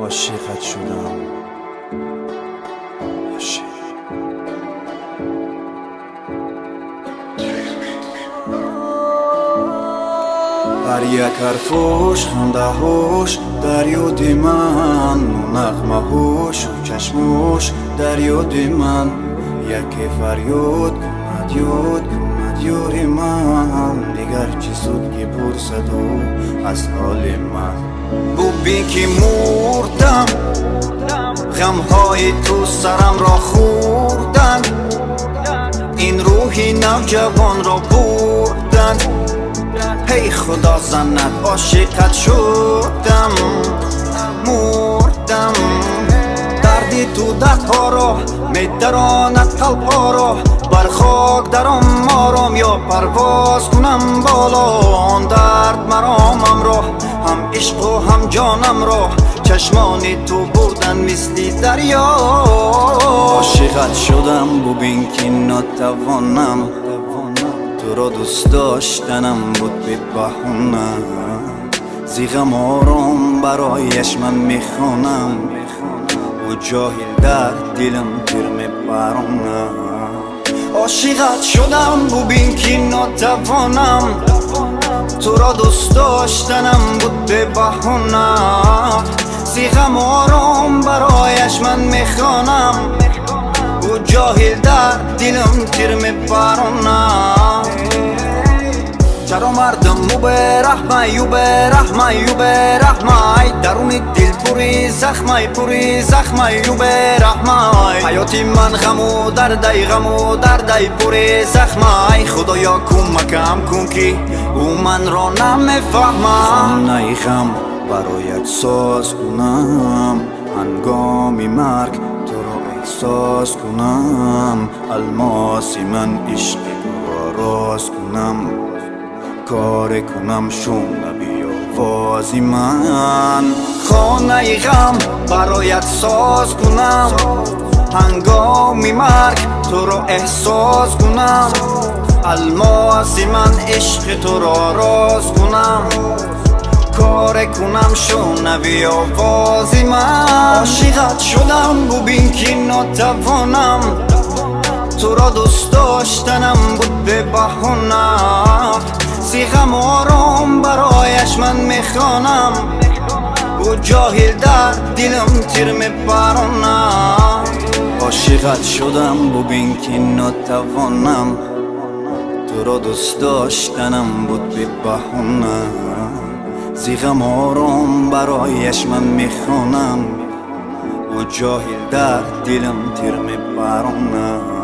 عاشقت شدم عاشق. هر یک حرفش خنده‌هاش در یاد من، نغمه‌هاش و چشمش در یاد من. یکی فریاد کند یاد کند یار من، دیگر چی سود که پرسد او از حال من. ببین که مردم، غمهای تو سرم را خوردن، این روحی نوجوان را بردن. هی خدا زند عاشقت شدم، مردم. دردی تو دردها را میدراند قلبها را، بر خاک درم آرام یا پرواز کنم بالا. آن درد مرامم را، هم عشق و هم جانم را، چشمان تو بردن مثل دریا. عاشقت شدم ببین که ناتوانم، تو را دوست داشتنم بود به بهونه. زیغم آرام برایش من میخوانم، و جاهل در دلم تیر میبرونه. عاشقت شدم ببین که ناتوانم، تو را دوست داشتنم بود به بهونه. زیغم آرام برایش من میخوانم، و جاهل در دلم تیر میبرونه. چرا مردم مو به رحمه یو به رحمه یو به رحمه، درون دل پوری زخمه پوری زخمه یو به رحمه. حیاتی من غم و درده غم و درده پوری زخمه. خدایا کمکم کن که او من را نمیفهمه. خانه غم برایت ساز کنم، هنگامی مرگ تو را احساس کنم. الماسی من عشق تو را راز کنم، کار کنم شنوی آوازی من. خانه غم برایت ساز کنم، هنگامی مرگ تو را احساس کنم. الماسی من عشق تو را راز کنم، کار کنم شنوی آوازی من. عاشقت شدم ببین که ناتوانم، تو را دوست داشتنم بود به بهونه. زیغم آرام برایش من میخوانم، و جاهل در دلم تیر میبرونه. عاشقت شدم ببین که ناتوانم، تو را دوست داشتنم بود به بهونه. زیغم آرام برایش من میخوانم، و جاهل در دلم تیر میبرونه.